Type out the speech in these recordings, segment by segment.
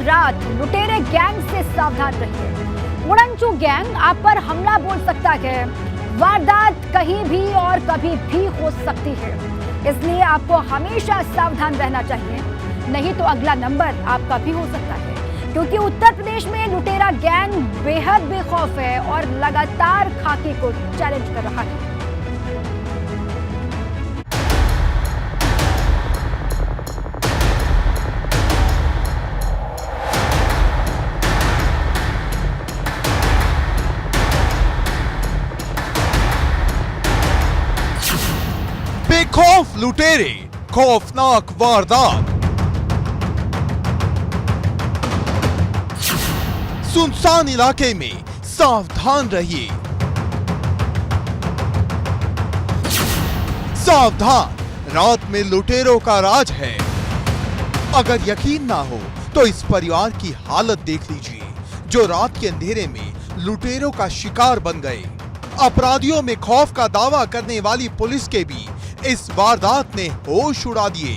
रात लुटेरे गैंग से सावधान रहिए। उड़नचू गैंग आप पर हमला बोल सकता है। वारदात कहीं भी और कभी भी हो सकती है, इसलिए आपको हमेशा सावधान रहना चाहिए, नहीं तो अगला नंबर आपका भी हो सकता है। क्योंकि उत्तर प्रदेश में लुटेरा गैंग बेहद बेखौफ है और लगातार खाकी को चैलेंज कर रहा है। बेखौफ लुटेरे, खौफनाक वारदात। सुनसान इलाके में सावधान रहिए। सावधान, रात में लुटेरों का राज है। अगर यकीन ना हो तो इस परिवार की हालत देख लीजिए, जो रात के अंधेरे में लुटेरों का शिकार बन गए। अपराधियों में खौफ का दावा करने वाली पुलिस के भी इस वारदात ने होश उड़ा दिए।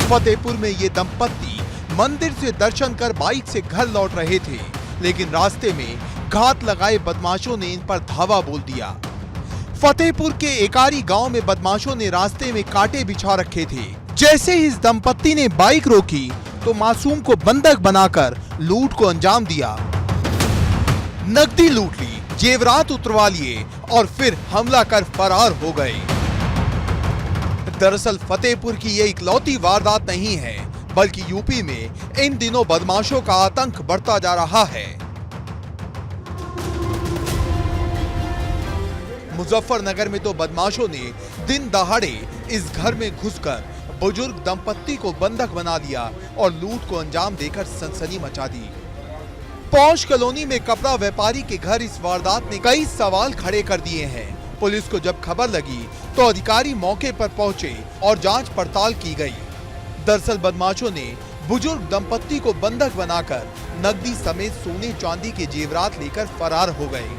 फतेहपुर में ये दंपत्ति मंदिर से दर्शन कर बाइक से घर लौट रहे थे, लेकिन रास्ते में घात लगाए बदमाशों ने इन पर धावा बोल दिया। फतेहपुर के एकारी गांव में बदमाशों ने रास्ते में कांटे बिछा रखे थे। जैसे ही इस दंपत्ति ने बाइक रोकी तो मासूम को बंधक बनाकर लूट को अंजाम दिया। नकदी लूट ली, जेवरात उतरवा लिए और फिर हमला कर फरार हो गए। दरअसल फतेहपुर की ये इकलौती वारदात नहीं है, बल्कि यूपी में इन दिनों बदमाशों का आतंक बढ़ता जा रहा है। मुजफ्फरनगर में तो बदमाशों ने दिन दहाड़े इस घर में घुसकर बुजुर्ग दंपत्ति को बंधक बना दिया और लूट को अंजाम देकर सनसनी मचा दी। पौष कॉलोनी में कपड़ा व्यापारी के घर इस वारदात ने कई सवाल खड़े कर दिए हैं। पुलिस को जब खबर लगी तो अधिकारी मौके पर पहुंचे और जांच पड़ताल की गई। दरअसल बदमाशों ने बुजुर्ग दंपत्ति को बंधक बनाकर नकदी समेत सोने चांदी के जेवरात लेकर फरार हो गए।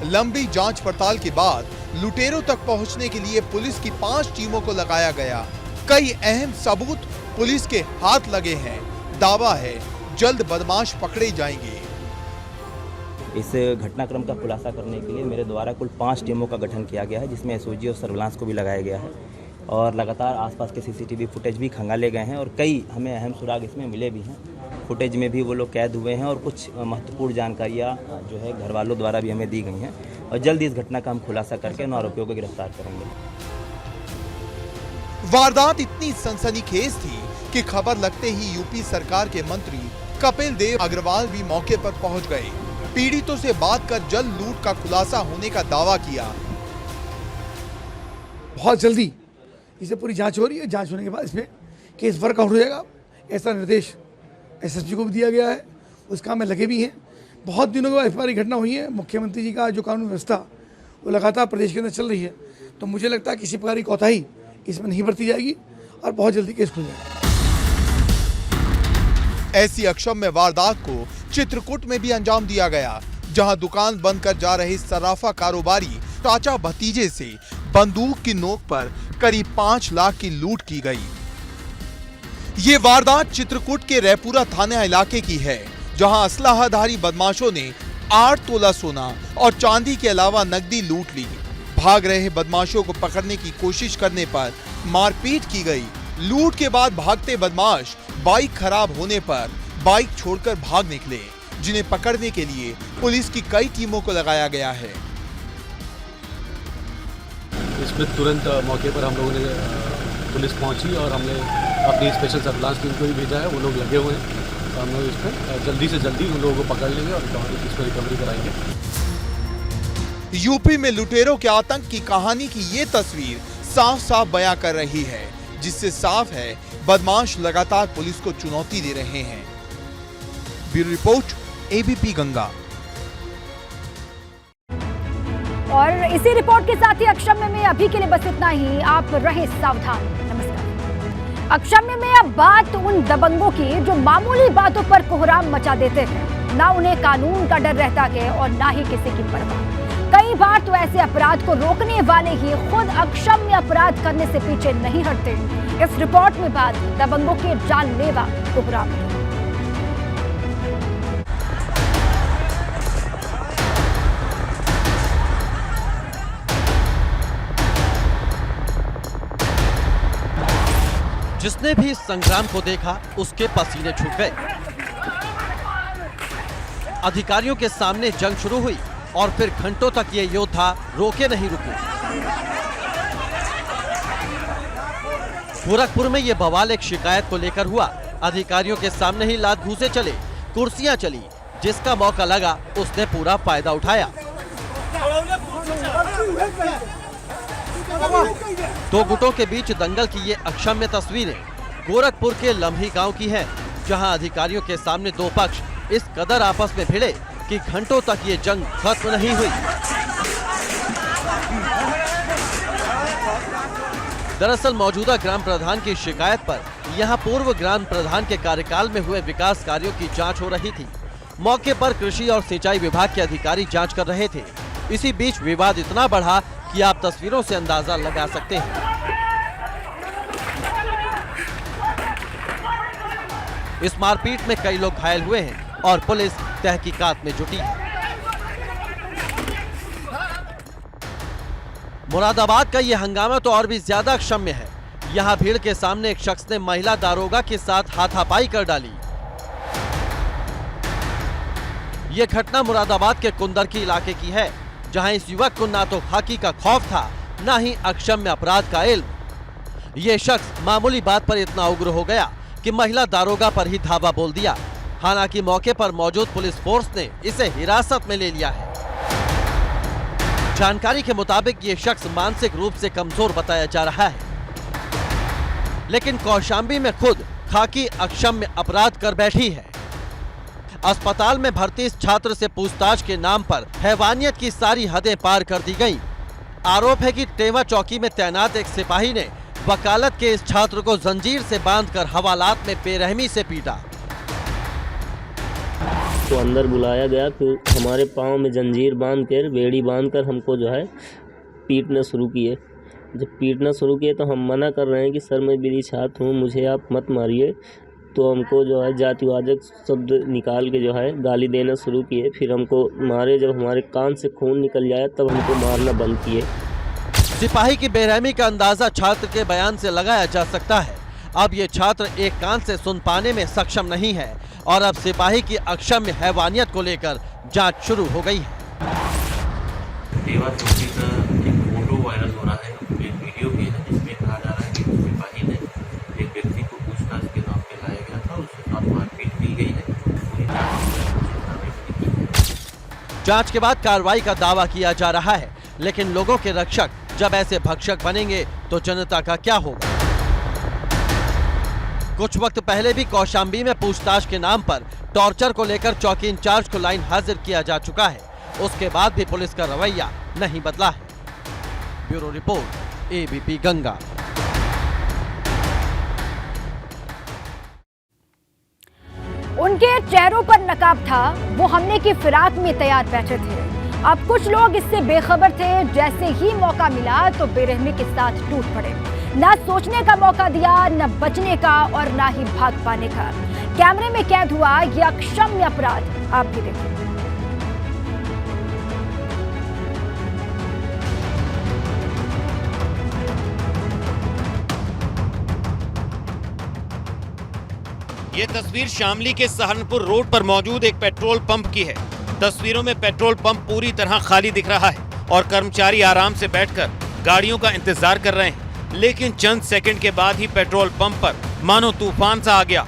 लंबी जांच पड़ताल के बाद लुटेरों तक पहुंचने के लिए पुलिस की 5 टीमों को लगाया गया। कई अहम सबूत पुलिस के हाथ लगे हैं। दावा है जल्द बदमाश पकड़े जाएंगे। इस घटनाक्रम का खुलासा करने के लिए मेरे द्वारा कुल 5 टीमों का गठन किया गया है, जिसमें एसओजी और सर्विलांस को भी लगाया गया है और लगातार आसपास के सीसीटीवी फुटेज भी खंगाले गए हैं और कई हमें अहम सुराग इसमें मिले भी हैं। फुटेज में भी वो लोग कैद हुए हैं और कुछ महत्वपूर्ण जानकारियाँ जो है घर वालों द्वारा भी हमें दी गई हैं और जल्द इस घटना का हम खुलासा करके उन आरोपियों को गिरफ्तार करेंगे। वारदात इतनी सनसनीखेज थी कि खबर लगते ही यूपी सरकार के मंत्री कपिल देव अग्रवाल भी मौके पर पहुंच गए। पीड़ितों से बात कर जल्द लूट का खुलासा होने का दावा किया। बहुत जल्दी इसे पूरी जांच हो रही है। जांच होने के बाद इसमें केस वर्कआउट हो जाएगा, ऐसा निर्देश एसएसपी को भी दिया गया है। उस काम में लगे भी हैं। बहुत दिनों के बाद इस बार घटना हुई है। मुख्यमंत्री जी का जो कानून व्यवस्था वो लगातार प्रदेश के अंदर चल रही है, तो मुझे लगता है किसी प्रकार की कोताही इसमें नहीं बरती जाएगी और बहुत जल्दी केस खुल जाएगा। ऐसी अक्षम्य वारदात को चित्रकूट में भी अंजाम दिया गया, जहां दुकान बंद कर जा रहे सराफा कारोबारी चाचा भतीजे से बंदूक की नोक पर करीब 5 लाख की लूट की गई। ये वारदात चित्रकूट के रैपुरा थाना इलाके की है, जहां असलाहधारी बदमाशों ने 8 तोला सोना और चांदी के अलावा नकदी लूट ली। भाग रहे बदमाशों को पकड़ने की कोशिश करने पर मारपीट की गई। लूट के बाद भागते बदमाश बाइक खराब होने पर बाइक छोड़कर भाग निकले, जिन्हें पकड़ने के लिए पुलिस की कई टीमों को लगाया गया है। इसमें तुरंत मौके पर हम लोगों ने पुलिस पहुंची और हमने अपनी स्पेशल सर्विलांस टीम को भी भेजा है। वो लोग लगे हुए हैं, तो हम लोग इसमें जल्दी से जल्दी उन लोगों को पकड़ लेंगे और इसको रिकवरी कराएंगे। यूपी में लुटेरों के आतंक की कहानी की ये तस्वीर साफ साफ बयां कर रही है, जिससे साफ है बदमाश लगातार पुलिस को चुनौती दे रहे हैं। Bureau report, ABP Ganga. और इसी रिपोर्ट के साथ ही अक्षम्य में अभी के लिए बस इतना ही। आप रहे सावधान। नमस्कार। अक्षम्य में अब बात उन दबंगों की जो मामूली बातों पर कोहराम मचा देते हैं। ना उन्हें कानून का डर रहता है और ना ही किसी की परवाह। कई बार तो ऐसे अपराध को रोकने वाले ही खुद अक्षम्य अपराध करने से पीछे नहीं हटते। इस रिपोर्ट में बात दबंगों के जानलेवा कोहराम की। जिसने भी इस संग्राम को देखा उसके पसीने छूट गए। अधिकारियों के सामने जंग शुरू हुई और फिर घंटों तक ये योद्धा रोके नहीं रुके। गोरखपुर में ये बवाल एक शिकायत को लेकर हुआ। अधिकारियों के सामने ही लात घूंसे चले, कुर्सियां चली, जिसका मौका लगा उसने पूरा फायदा उठाया। दो गुटों के बीच दंगल की ये अक्षम्य तस्वीरें गोरखपुर के लम्ही गांव की हैं, जहां अधिकारियों के सामने दो पक्ष इस कदर आपस में भिड़े कि घंटों तक ये जंग खत्म नहीं हुई। दरअसल मौजूदा ग्राम प्रधान की शिकायत पर यहां पूर्व ग्राम प्रधान के कार्यकाल में हुए विकास कार्यों की जांच हो रही थी। मौके पर कृषि और सिंचाई विभाग के अधिकारी जांच कर रहे थे। इसी बीच विवाद इतना बढ़ा कि आप तस्वीरों से अंदाजा लगा सकते हैं। इस मारपीट में कई लोग घायल हुए हैं और पुलिस तहकीकात में जुटी है। मुरादाबाद का यह हंगामा तो और भी ज्यादा अक्षम्य है। यहां भीड़ के सामने एक शख्स ने महिला दारोगा के साथ हाथापाई कर डाली। यह घटना मुरादाबाद के कुंदरकी इलाके की है, जहां इस युवक को ना तो खाकी का खौफ था, ना ही अक्षम्य अपराध का इल्म। ये शख्स मामूली बात पर इतना उग्र हो गया कि महिला दारोगा पर ही धावा बोल दिया। हालांकि मौके पर मौजूद पुलिस फोर्स ने इसे हिरासत में ले लिया है। जानकारी के मुताबिक ये शख्स मानसिक रूप से कमजोर बताया जा रहा है, लेकिन कौशाम्बी में खुद खाकी अक्षम्य अपराध कर बैठी है। अस्पताल में भर्ती इस छात्र से पूछताछ के नाम पर हैवानियत की सारी हदें पार कर दी गई। आरोप है कि टेवा चौकी में तैनात एक सिपाही ने वकालत के इस छात्र को जंजीर से बांधकर हवालात में बेरहमी से पीटा। तो अंदर बुलाया गया, फिर हमारे पाँव में जंजीर बांध कर, बेड़ी बांध कर हमको जो है पीटना शुरू किए। जब पीटना शुरू किए तो हम मना कर रहे हैं कि सर मैं विधि छात्र हूँ, मुझे आप मत मारिए। तो हमको जो है जातिवाचक शब्द निकाल के जो है गाली देना शुरू किए। फिर हमको मारे, जब हमारे कान से खून निकल जाए तब हमको मारना बंद किए। सिपाही की बेरहमी का अंदाजा छात्र के बयान से लगाया जा सकता है। अब ये छात्र एक कान से सुन पाने में सक्षम नहीं है और अब सिपाही की अक्षम्य हैवानियत को लेकर जांच शुरू हो गई है। टेवा चौकी का एक फोटो वायरल हो रहा है, एक वीडियो भी है जिसमें कहा जा रहा है कि सिपाही ने एक व्यक्ति को पूछताछ के नाम पे लाया गया था, उसके साथ मारपीट की गई है। जांच के बाद कार्रवाई का दावा किया जा रहा है, लेकिन लोगों के रक्षक जब ऐसे भक्षक बनेंगे तो जनता का क्या होगा? कुछ वक्त पहले भी कौशाम्बी में पूछताछ के नाम पर टॉर्चर को लेकर चौकी इंचार्ज को लाइन हाजिर किया जा चुका है। उसके बाद भी पुलिस का रवैया नहीं बदला है। Bureau report, ABP Ganga. उनके चेहरों पर नकाब था, वो हमले की फिराक में तैयार बैठे थे। अब कुछ लोग इससे बेखबर थे, जैसे ही मौका मिला तो बेरहमी के साथ टूट पड़े। न सोचने का मौका दिया, न बचने का और न ही भाग पाने का। कैमरे में कैद हुआ यह अक्षम्य अपराध आप भी देखिए। ये तस्वीर शामली के सहारनपुर रोड पर मौजूद एक पेट्रोल पंप की है। तस्वीरों में पेट्रोल पंप पूरी तरह खाली दिख रहा है और कर्मचारी आराम से बैठकर गाड़ियों का इंतजार कर रहे हैं। लेकिन चंद सेकंड के बाद ही पेट्रोल पंप पर मानो तूफान सा आ गया।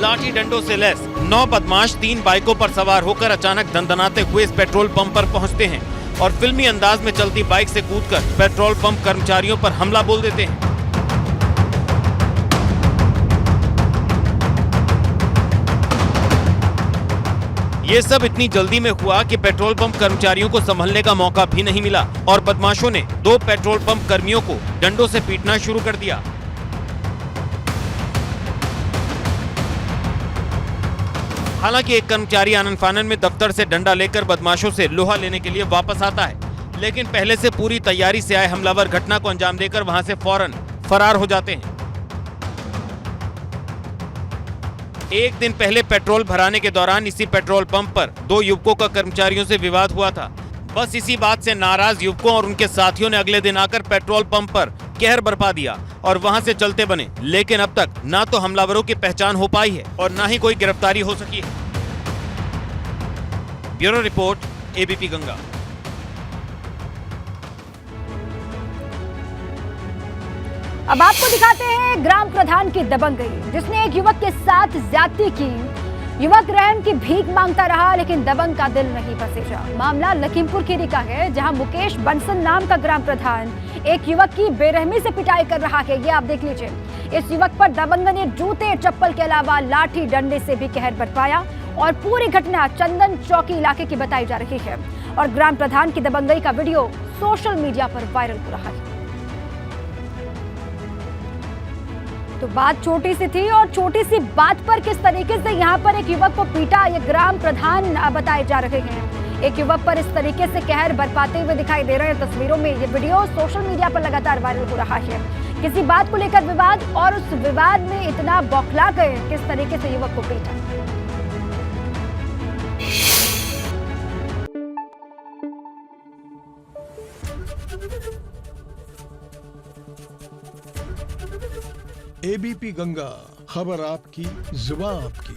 लाठी डंडों से लैस 9 बदमाश 3 बाइकों पर सवार होकर अचानक दंदनाते हुए इस पेट्रोल पंप पर पहुंचते हैं और फिल्मी अंदाज में चलती बाइक से कूदकर पेट्रोल पंप कर्मचारियों पर हमला बोल देते हैं। ये सब इतनी जल्दी में हुआ कि पेट्रोल पंप कर्मचारियों को संभलने का मौका भी नहीं मिला और बदमाशों ने 2 पेट्रोल पंप कर्मियों को डंडों से पीटना शुरू कर दिया। हालांकि एक कर्मचारी आनन फानन में दफ्तर से डंडा लेकर बदमाशों से लोहा लेने के लिए वापस आता है, लेकिन पहले से पूरी तैयारी से आए हमलावर घटना को अंजाम देकर वहां से फौरन फरार हो जाते हैं। एक दिन पहले पेट्रोल भराने के दौरान इसी पेट्रोल पंप पर दो युवकों का कर्मचारियों से विवाद हुआ था। बस इसी बात से नाराज युवकों और उनके साथियों ने अगले दिन आकर पेट्रोल पंप पर कहर बरपा दिया और वहां से चलते बने, लेकिन अब तक ना तो हमलावरों की पहचान हो पाई है और ना ही कोई गिरफ्तारी हो सकी है। Bureau report, ABP Ganga. अब आपको दिखाते हैं ग्राम प्रधान की दबंगई, जिसने एक युवक के साथ ज्यादती की। युवक रहम की भीख मांगता रहा, लेकिन दबंग का दिल नहीं बसेजा। मामला लखीमपुर खीरी का है, जहां मुकेश बंसल नाम का ग्राम प्रधान एक युवक की बेरहमी से पिटाई कर रहा है। ये आप देख लीजिए। इस युवक पर दबंग ने जूते चप्पल के अलावा लाठी डंडे से भी कहर बरपाया और पूरी घटना चंदन चौकी इलाके की बताई जा रही है और ग्राम प्रधान की दबंगई का वीडियो सोशल मीडिया पर वायरल हो रहा है। तो बात छोटी सी थी और छोटी सी बात पर किस तरीके से यहाँ पर एक युवक को पीटा, ये ग्राम प्रधान बताए जा रहे हैं। एक युवक पर इस तरीके से कहर बरपाते हुए दिखाई दे रहे हैं तस्वीरों में। ये वीडियो सोशल मीडिया पर लगातार वायरल हो रहा है। किसी बात को लेकर विवाद और उस विवाद में इतना बौखला गए, किस तरीके से युवक को पीटा। एबीपी गंगा, खबर आपकी, जुबान आपकी।